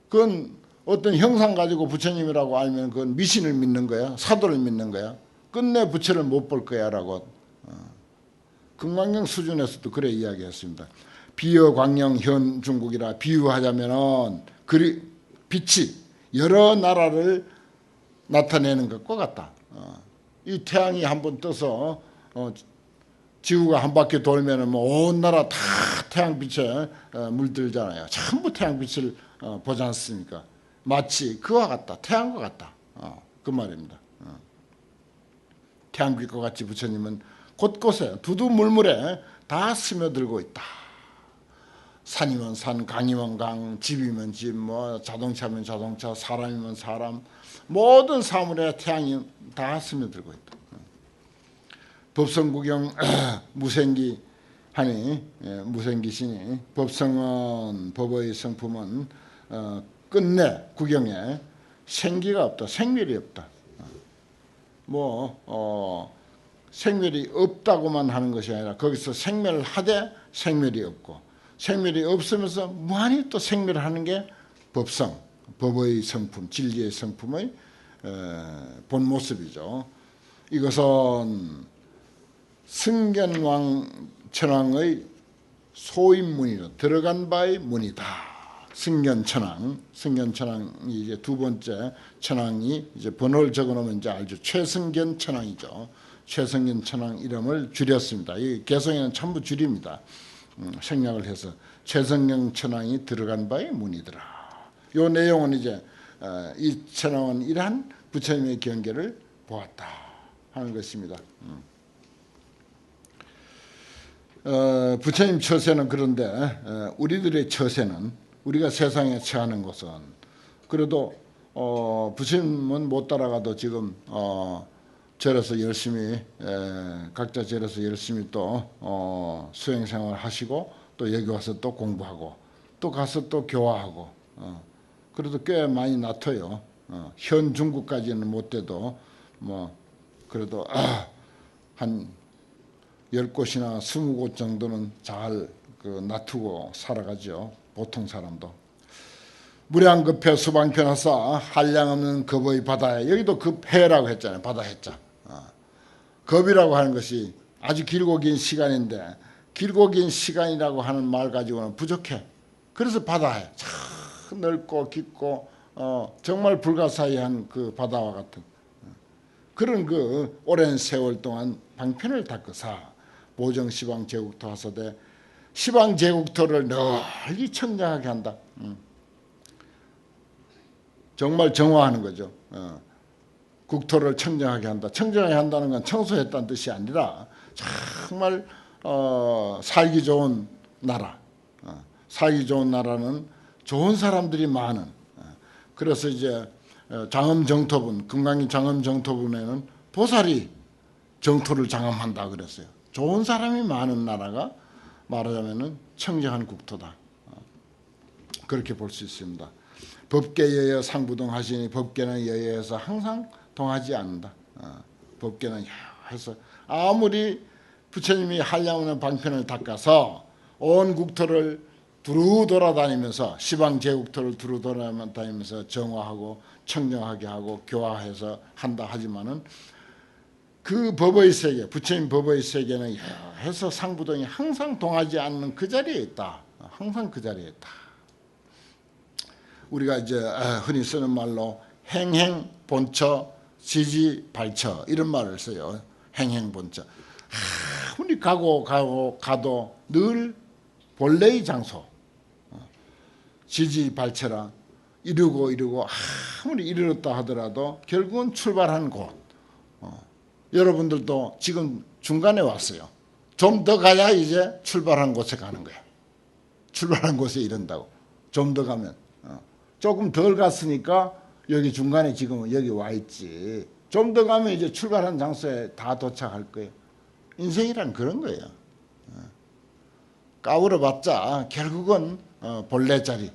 A: 그건 어떤 형상 가지고 부처님이라고 알면 그건 미신을 믿는 거야. 사도를 믿는 거야. 끝내 부처를 못 볼 거야라고. 금강경 수준에서도 그래 이야기했습니다. 비여 광령 현 중국이라 비유하자면은 빛이 여러 나라를 나타내는 것과 같다. 이 태양이 한번 떠서 지구가 한 바퀴 돌면은 뭐 온 나라 다 태양빛에 물들잖아요. 전부 태양빛을 보지 않습니까? 마치 그와 같다. 태양과 같다. 그 말입니다. 태양빛과 같이 부처님은 곳곳에 두두물물에 다 스며들고 있다. 산이면 산, 강이면 강, 집이면 집, 뭐 자동차면 자동차, 사람이면 사람, 모든 사물에 태양이 다 스며들고 있다. 법성구경 무생기 하니 무생기시니 법성은 법의 성품은 끝내 구경에 생기가 없다. 생멸이 없다. 생멸이 없다고만 하는 것이 아니라 거기서 생멸을 하되 생멸이 없고 생멸이 없으면서 무한히 또 생멸을 하는 게 법성, 법의 성품, 진리의 성품의 본 모습이죠. 이것은 승견왕 천왕의 소인문이로 들어간 바의 문이다. 승견천왕, 승견천왕이 이제 두 번째 천왕이 이제 번호를 적어놓으면 이제 알죠. 최승견 천왕이죠. 최승견 천왕 이름을 줄였습니다. 이 개성에는 전부 줄입니다. 생략을 해서 최승견 천왕이 들어간 바의 문이더라. 이 내용은 이제 이 천왕은 이러한 부처님의 경계를 보았다 하는 것입니다. 부처님 처세는 그런데 우리들의 처세는 우리가 세상에 처하는 것은 그래도 부처님은 못 따라가도 지금 절에서 열심히 각자 절에서 열심히 또 수행생활 하시고 또 여기 와서 또 공부하고 또 가서 또 교화하고 그래도 꽤 많이 놔둬요. 현 중국까지는 못 돼도 뭐 그래도 한 10곳이나 20곳 정도는 잘 놔두고 살아가죠. 보통 사람도. 무량급해 수방편하사 한량없는 급의 바다에 여기도 급해라고 했잖아요. 바다 했자. 급이라고 하는 것이 아주 길고 긴 시간인데 길고 긴 시간이라고 하는 말 가지고는 부족해. 그래서 바다에 참 넓고 깊고 정말 불가사의한 그 바다와 같은 그런 그 오랜 세월 동안 방편을 닦으사 보정 시방 제국토 하사되 시방 제국토를 널리 청정하게 한다. 정말 정화하는 거죠. 국토를 청정하게 한다. 청정하게 한다는 건 청소했다는 뜻이 아니라 정말 살기 좋은 나라. 살기 좋은 나라는 좋은 사람들이 많은. 그래서 이제 장엄정토분, 금강이 장엄정토분에는 보살이 정토를 장엄한다 그랬어요. 좋은 사람이 많은 나라가 말하자면은 청정한 국토다. 그렇게 볼 수 있습니다. 법계 여여 상부동 하시니 법계는 여여에서 항상 동하지 않는다. 법계는 해서 아무리 부처님이 한량없는 방편을 닦아서 온 국토를 두루 돌아다니면서 시방 제국토를 두루 돌아다니면서 정화하고 청정하게 하고 교화해서 한다 하지만은 그 법의 세계, 부처님 법의 세계는 해서 상부동이 항상 동하지 않는 그 자리에 있다. 항상 그 자리에 있다. 우리가 이제 흔히 쓰는 말로 행행 본처 지지 발처 이런 말을 써요. 행행 본처. 아무리 가도 늘 본래의 장소. 지지 발처라. 이루고 아무리 이르렀다 하더라도 결국은 출발한 곳. 여러분들도 지금 중간에 왔어요. 좀 더 가야 이제 출발한 곳에 가는 거야. 출발한 곳에 이른다고. 좀 더 가면. 조금 덜 갔으니까 여기 중간에 지금 여기 와 있지. 좀 더 가면 이제 출발한 장소에 다 도착할 거예요. 인생이란 그런 거예요. 까불어봤자 결국은 본래 자리,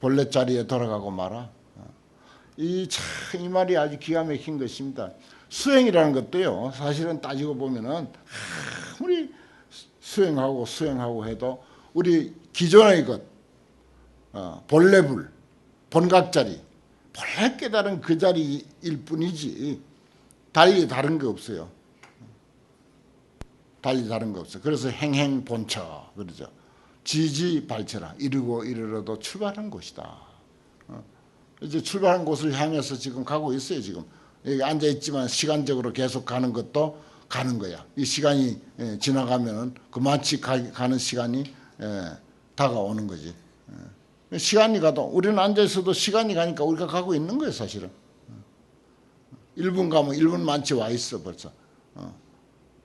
A: 본래 자리에 돌아가고 말아. 이 말이 아주 기가 막힌 것입니다. 수행이라는 것도요. 사실은 따지고 보면은 아무리 수행하고 해도 우리 기존의 것, 본래불, 본각자리, 본래 깨달은 그 자리일 뿐이지 달리 다른 게 없어요. 달리 다른 거 없어요. 그래서 행행본처 그러죠. 지지발처라. 이르러도 출발한 곳이다. 이제 출발한 곳을 향해서 지금 가고 있어요. 지금 여기 앉아 있지만 시간적으로 계속 가는 것도 가는 거야. 이 시간이 지나가면은 그만치 가는 시간이 다가오는 거지. 시간이 가도 우리는 앉아 있어도 시간이 가니까 우리가 가고 있는 거예요. 사실은 1분 가면 1분 만치 와 있어 벌써.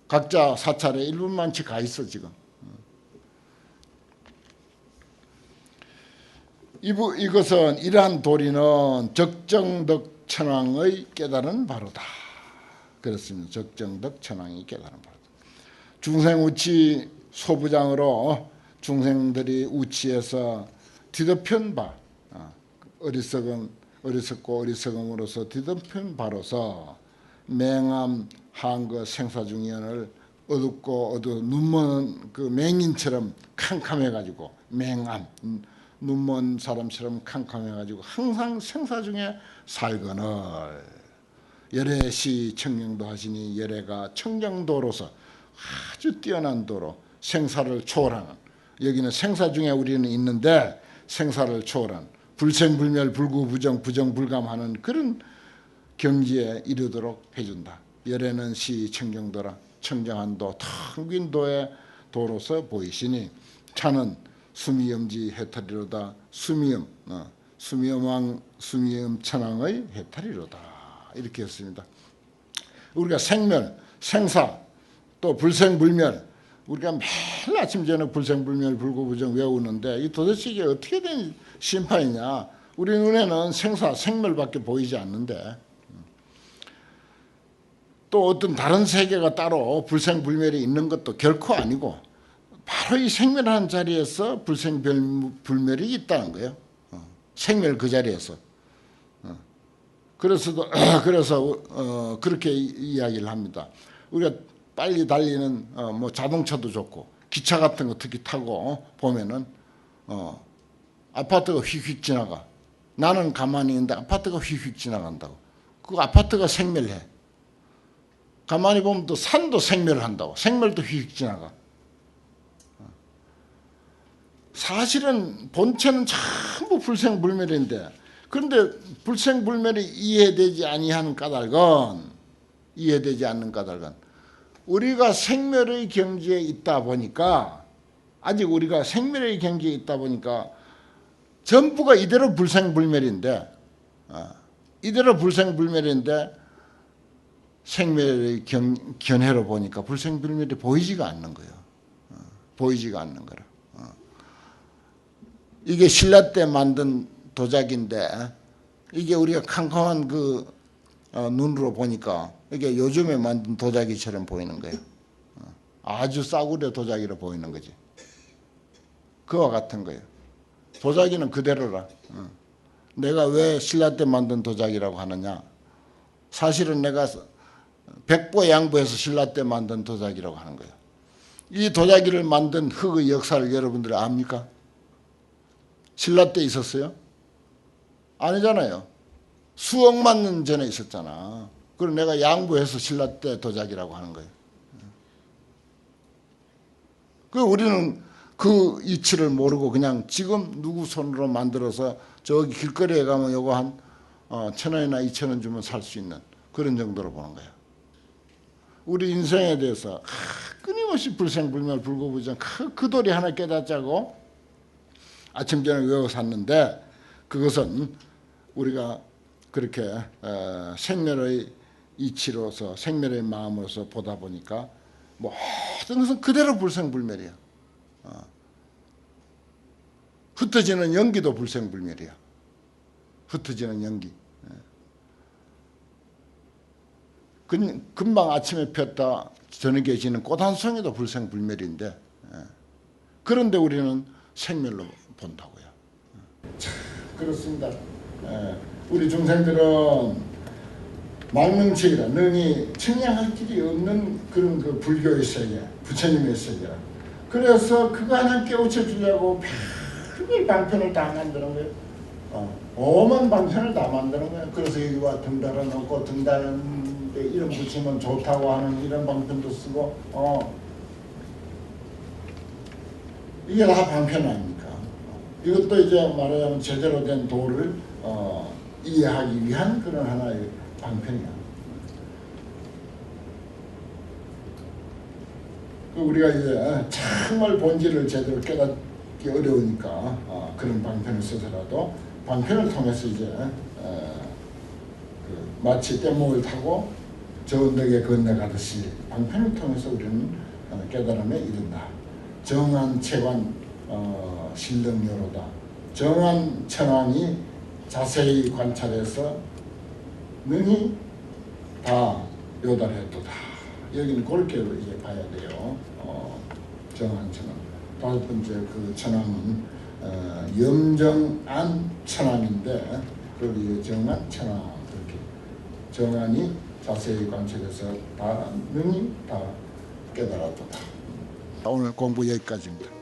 A: 각자 사찰에 1분 만치 가 있어 지금. 이것은 이러한 도리는 적정덕천왕의 깨달은 바로다. 그렇습니다. 적정덕천왕이 깨달은 바로다. 중생우치 소부장으로 중생들이 우치해서 뒤덮인 바, 어리석고 어리석음으로서 뒤덮인 바로서 맹암 한거 생사중연을 어둡고 눈먼 그 맹인처럼 캄캄해가지고 맹암 눈먼 사람처럼 캄캄해가지고 항상 생사 중에 살거늘 열애시 청정도 하시니 열애가 청정도로서 아주 뛰어난 도로 생사를 초월하는 여기는 생사 중에 우리는 있는데 생사를 초월한 불생불멸 불구부정 부정불감하는 그런 경지에 이르도록 해준다. 열애는 시 청정도라 청정한 도 텅 빈 도의 도로서 보이시니 차는 수미엄지 해탈이로다. 수미엄왕 수미엄 천왕의 해탈이로다. 이렇게 했습니다. 우리가 생멸, 생사, 또 불생불멸 우리가 매일 아침 저녁 불생불멸 불구부정 외우는데 이 도대체 이게 어떻게 된 심판이냐. 우리 눈에는 생사, 생멸밖에 보이지 않는데 또 어떤 다른 세계가 따로 불생불멸이 있는 것도 결코 아니고 바로 이 생멸하는 자리에서 불생불멸이 있다는 거예요. 생멸 그 자리에서. 그래서 그렇게 이야기를 합니다. 우리가 빨리 달리는 뭐 자동차도 좋고 기차 같은 거 특히 타고 보면은 아파트가 휙휙 지나가. 나는 가만히 있는데 아파트가 휙휙 지나간다고. 그 아파트가 생멸해. 가만히 보면 또 산도 생멸한다고. 생멸도 휙휙 지나가. 사실은 본체는 전부 불생불멸인데 그런데 불생불멸이 이해되지 않는 까닭은 우리가 생멸의 경지에 있다 보니까 아직 우리가 생멸의 경지에 있다 보니까 전부가 이대로 불생불멸인데 생멸의 견해로 보니까 불생불멸이 보이지가 않는 거예요. 보이지가 않는 거라. 이게 신라 때 만든 도자기인데 이게 우리가 캄캄한 그 눈으로 보니까 이게 요즘에 만든 도자기처럼 보이는 거예요. 아주 싸구려 도자기로 보이는 거지. 그와 같은 거예요. 도자기는 그대로라. 내가 왜 신라 때 만든 도자기라고 하느냐. 사실은 내가 백보양보해서 신라 때 만든 도자기라고 하는 거예요. 이 도자기를 만든 흙의 역사를 여러분들이 압니까? 신라 때 있었어요? 아니잖아요. 수억만 년 전에 있었잖아. 그걸 내가 양보해서 신라 때 도자기라고 하는 거예요. 그 우리는 그 이치를 모르고 그냥 지금 누구 손으로 만들어서 저기 길거리에 가면 요거 한 1,000원이나 2,000원 주면 살 수 있는 그런 정도로 보는 거예요. 우리 인생에 대해서 끊임없이 불생불멸 불고부전 그 도리 하나 깨닫자고 아침 저녁 외워 샀는데 그것은 우리가 그렇게 생멸의 이치로서 생멸의 마음으로서 보다 보니까 모든 것은 그대로 불생불멸이야. 흩어지는 연기도 불생불멸이야. 흩어지는 연기. 금방 아침에 폈다 저녁에 지는 꽃 한 송이도 불생불멸인데 그런데 우리는 생멸로 본다고요. 참 그렇습니다. 우리 중생들은 망명체이라 능히 청량할 길이 없는 그런 그 불교의 세계, 부처님의 세계라. 그래서 그거 하나 깨우쳐 주려고 별별 방편을 다 만드는 거예요. 오만 방편을 다 만드는 거예요. 그래서 여기와 등 달아놓고 등 달았는데 이름 붙이면 좋다고 하는 이런 방편도 쓰고 이게 다 방편 아닙니까? 이것도 이제 말하자면 제대로 된 도를 이해하기 위한 그런 하나의 방편이야. 우리가 이제 정말 본질을 제대로 깨닫기 어려우니까 그런 방편을 써서라도 방편을 통해서 이제 마치 뗏목을 타고 저 언덕에 건너가듯이 방편을 통해서 우리는 깨달음에 이른다. 정한 채관 신령여로다. 정한 천왕이 자세히 관찰해서 능히 다 요달했도다. 여기는 그렇게 이제 봐야 돼요. 정한 천왕. 다섯 번째 그 천왕은 염정안 천왕인데 거기 정한 천왕 그렇게 정한이 자세히 관찰해서 다 능히 다 깨달았도다. 오늘 공부 여기까지입니다.